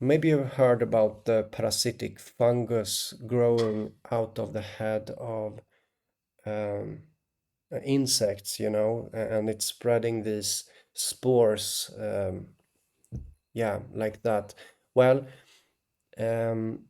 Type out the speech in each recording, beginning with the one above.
maybe you've heard about the parasitic fungus growing out of the head of um, insects, and it's spreading these spores, yeah, like that. Well, um,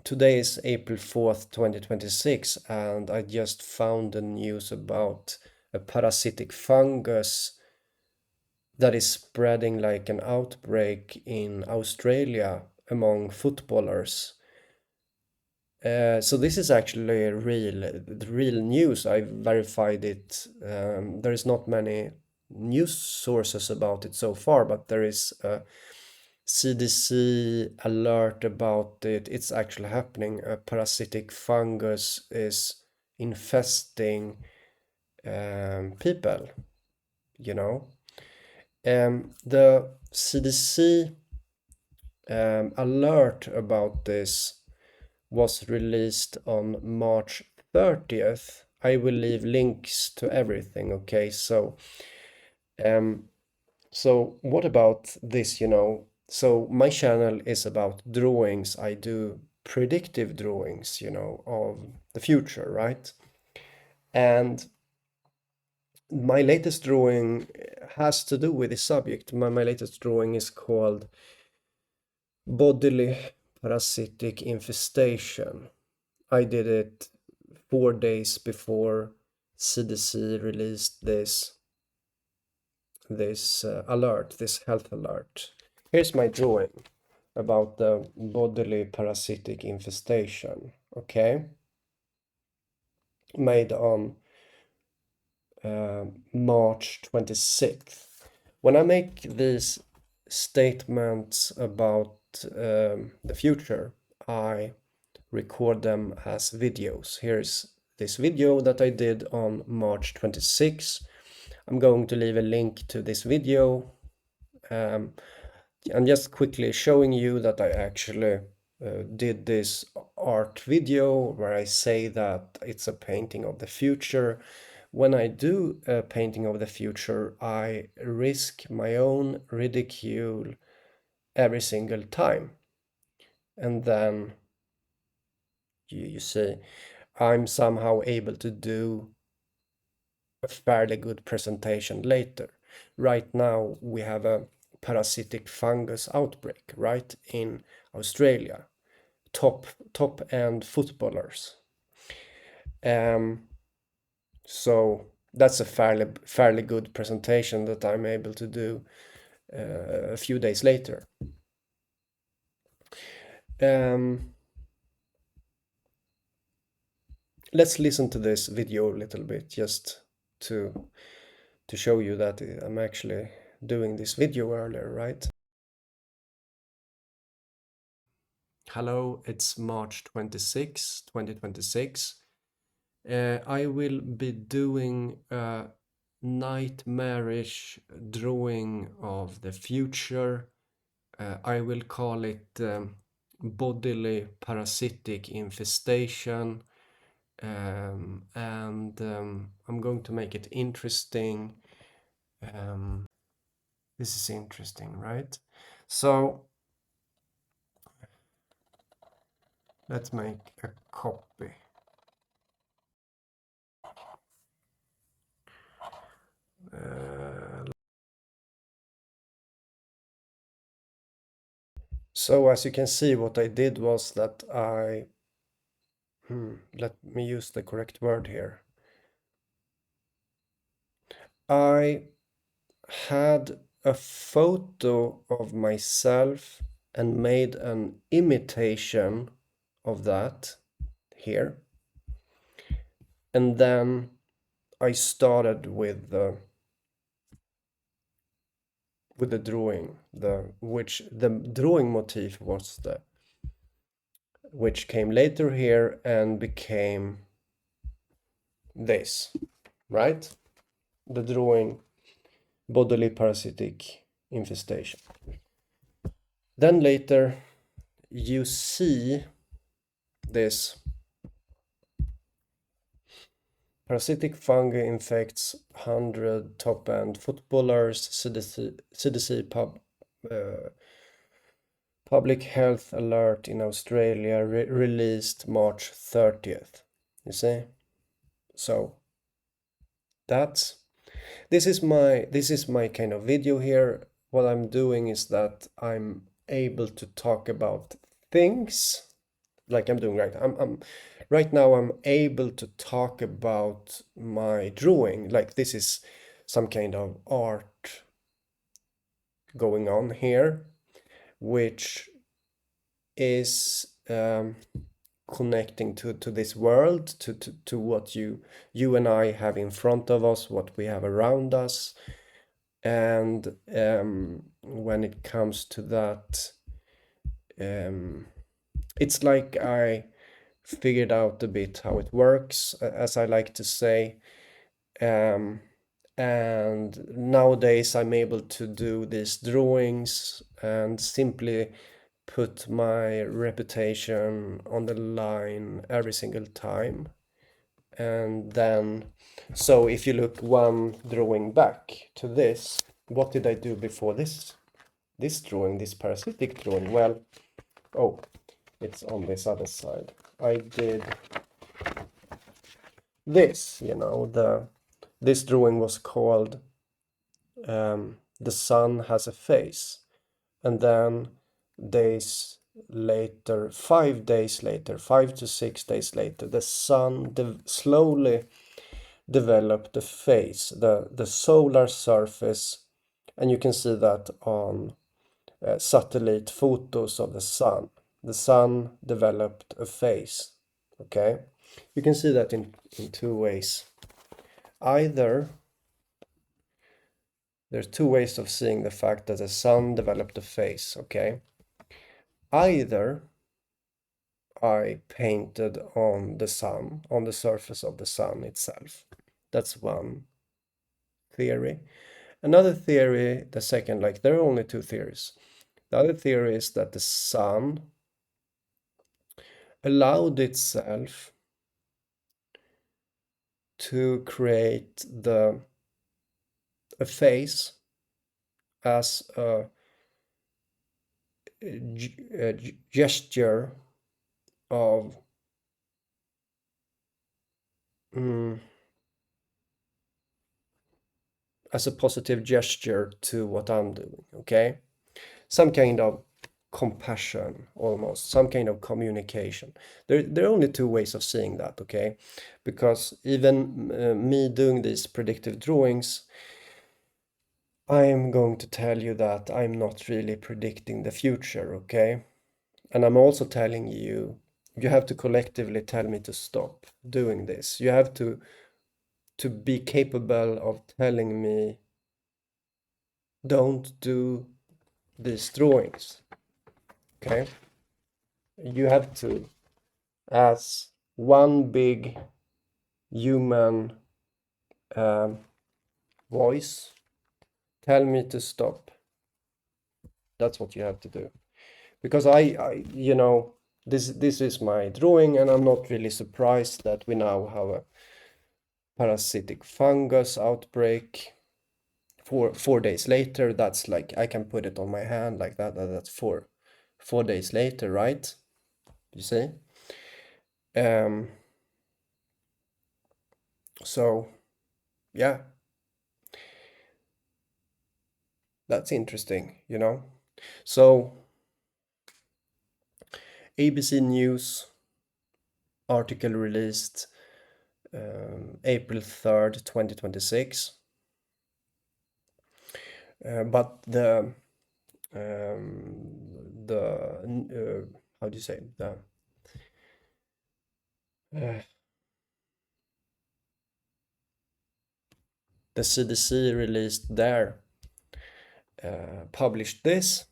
today is April 4th, 2026, and I just found the news about a parasitic fungus that is spreading like an outbreak in Australia among footballers. So this is actually real news. I verified it. There is not many news sources about it so far, but there is a CDC alert about it. It's actually happening. A parasitic fungus is infesting people, you know. The CDC alert about this was released on March 30th. I will leave links to everything, okay? So what about this, So my channel is about drawings. I do predictive drawings, of the future, right? And my latest drawing has to do with the subject. My latest drawing is called Bodily Parasitic Infestation. I did it 4 days before CDC released this alert, this health alert. Here's my drawing about the bodily parasitic infestation, okay? Made on March 26th. When I make these statements about the future, I record them as videos. Here's this video that I did on March 26th. I'm going to leave a link to this video. I'm just quickly showing you that I actually did this art video where I say that it's a painting of the future. When I do a painting of the future, I risk my own ridicule every single time. And then you see, I'm somehow able to do a fairly good presentation later. Right now, we have a parasitic fungus outbreak, right, in Australia. Top end footballers. So that's a fairly good presentation that I'm able to do a few days later. Let's listen to this video a little bit just to show you that I'm actually doing this video earlier, right? Hello, it's March 26, 2026. I will be doing a nightmarish drawing of the future. I will call it bodily parasitic infestation. And I'm going to make it interesting. This is interesting, right? So let's make a copy. So as you can see, what I did was that let me use the correct word here. I had a photo of myself and made an imitation of that here. And then I started with the drawing, the drawing motif was which came later here and became this, right? The drawing bodily parasitic infestation. Then later you see this parasitic fungi infects 100 top-end footballers, CDC Public health alert in Australia released March 30th. You see? So that's this is my kind of video here. What I'm doing is that I'm able to talk about things like I'm doing I'm right now I'm able to talk about my drawing. Like this is some kind of art going on here, which is connecting to this world, to what you and I have in front of us, what we have around us. And when it comes to that, it's like I figured out a bit how it works, as I like to say. And nowadays I'm able to do these drawings and simply put my reputation on the line every single time. And then, so if you look one drawing back to this, what did I do before this drawing, this parasitic drawing? Well, oh, it's on this other side. I did this, this drawing was called The Sun Has a Face. And then days later, 5 days later, 5 to 6 days later, the sun slowly developed a face, the solar surface, and you can see that on satellite photos of the sun. The sun developed a face, okay? You can see that in two ways. Either there's two ways of seeing the fact that the sun developed a face, okay? Either I painted on the sun, on the surface of the sun itself. That's one theory. Another theory, the second, like there are only two theories. The other theory is that the sun allowed itself to create a face as a gesture of as a positive gesture to what I'm doing, okay? Some kind of compassion, almost, some kind of communication. There are only two ways of seeing that, okay? Because even me doing these predictive drawings, I am going to tell you that I'm not really predicting the future, okay? And I'm also telling you, you have to collectively tell me to stop doing this. You have to be capable of telling me, don't do these drawings, okay? You have to, as one big human voice, tell me to stop. That's what you have to do. Because this is my drawing, and I'm not really surprised that we now have a parasitic fungus outbreak. 4 days later, that's like, I can put it on my hand like that. That's four days later, right? You see? So yeah, that's interesting, So ABC News article released April 3rd, 2026. But the how do you say, the CDC released published this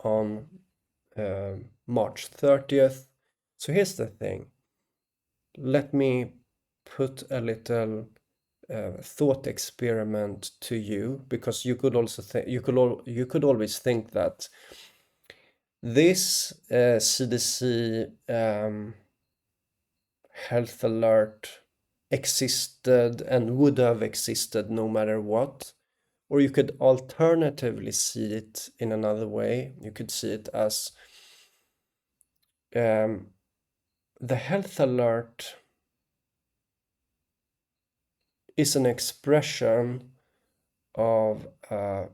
on March 30th. So here's the thing. Let me put a little thought experiment to you, because you could also you could always think that this CDC health alert existed and would have existed no matter what. Or you could alternatively see it in another way. You could see it as the health alert is an expression of a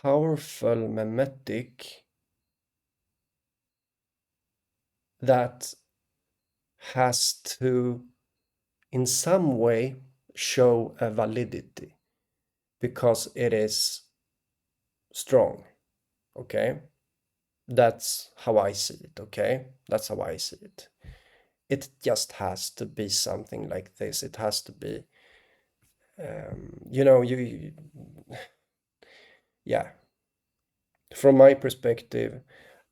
powerful memetic that has to, in some way, show a validity because it is strong. Okay, that's how I see it. Okay, that's how I see it. It just has to be something like this. It has to be, yeah. From my perspective,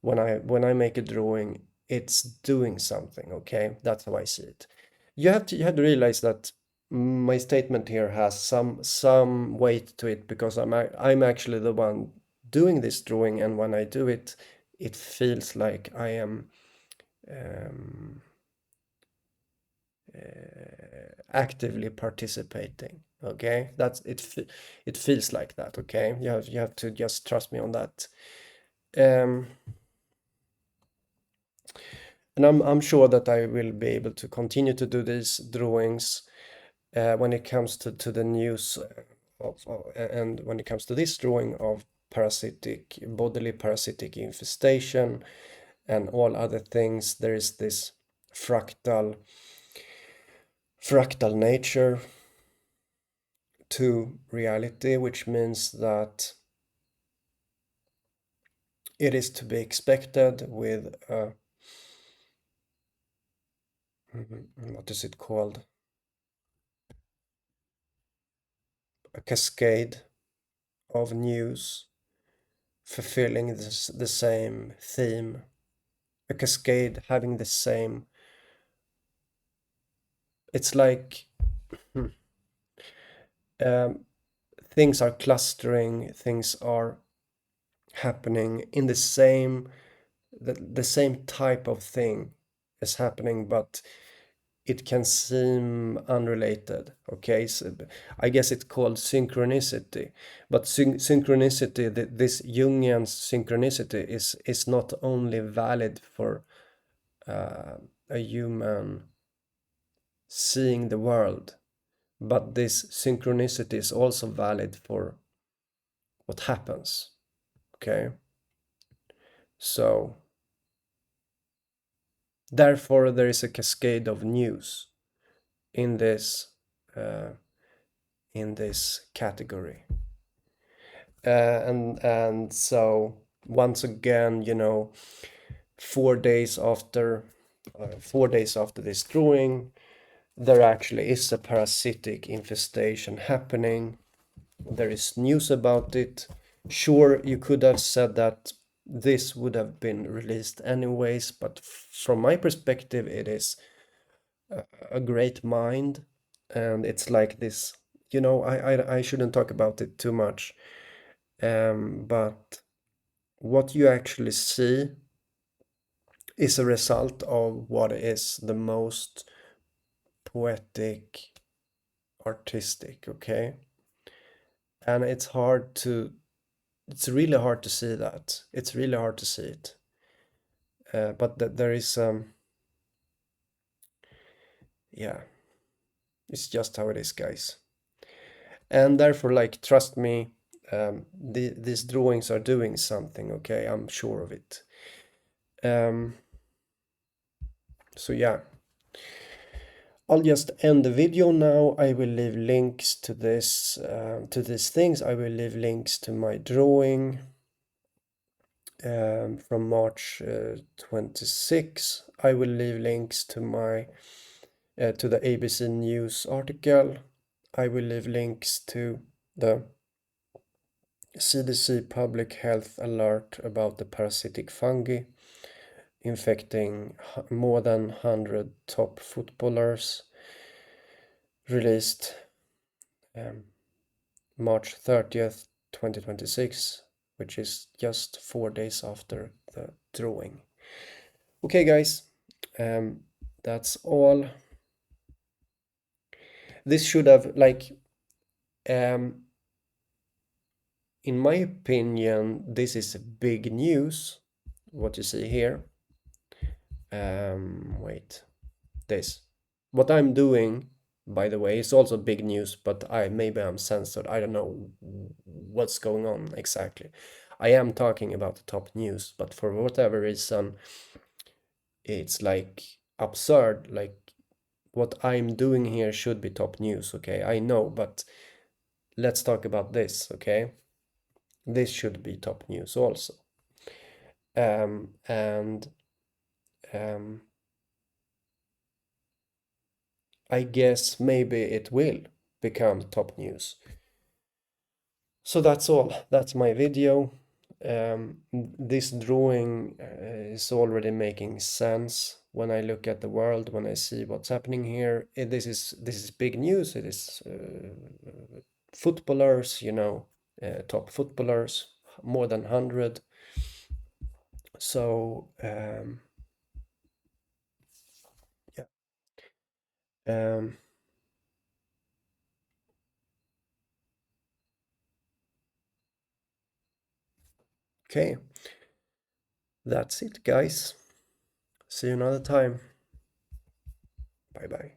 when I make a drawing, it's doing something. Okay, that's how I see it. You have to realize that my statement here has some weight to it because I'm actually the one doing this drawing, and when I do it, it feels like I am um, actively participating. Okay, it feels like that. Okay, you have to just trust me on that. Um, and I'm sure that I will be able to continue to do these drawings when it comes to the news and when it comes to this drawing of bodily parasitic infestation and all other things. There is this fractal nature to reality, which means that it is to be expected with what is it called? A cascade of news fulfilling the same theme, a cascade having the same. It's like um, things are clustering, things are happening in the same type of thing is happening, but it can seem unrelated. Okay, so I guess it's called synchronicity, but synchronicity, this Jungian synchronicity is not only valid for a human seeing the world, but this synchronicity is also valid for what happens. Okay, so therefore there is a cascade of news in this uh, category. And so once again, 4 days after 4 days after this drawing, there actually is a parasitic infestation happening. There is news about it. Sure, you could have said that this would have been released anyways, but from my perspective, it is a great mind, and it's like this. I shouldn't talk about it too much, but what you actually see is a result of what is the most poetic, artistic. Okay, and it's really hard to see that. It's really hard to see it. But there is yeah, it's just how it is, guys. And therefore, like, trust me, these drawings are doing something. Okay, I'm sure of it. So yeah, I'll just end the video now. I will leave links to these things. I will leave links to my drawing from March 26. I will leave links to the ABC News article. I will leave links to the CDC Public Health Alert about the parasitic fungi infecting more than 100 top footballers, released March 30th, 2026, which is just 4 days after the drawing. Okay, guys, that's all. This should have, like, in my opinion, this is big news. what you see here. Wait, this. What I'm doing, by the way, is also big news, but maybe I'm censored. I don't know what's going on exactly. I am talking about the top news, but for whatever reason, it's like absurd. Like what I'm doing here should be top news, okay? I know, but let's talk about this, okay? This should be top news also. And I guess maybe it will become top news. So that's all. That's my video. This drawing is already making sense when I look at the world, when I see what's happening here. This is big news. It is footballers, top footballers, more than 100. So yeah. Okay, that's it, guys. See you another time. Bye bye.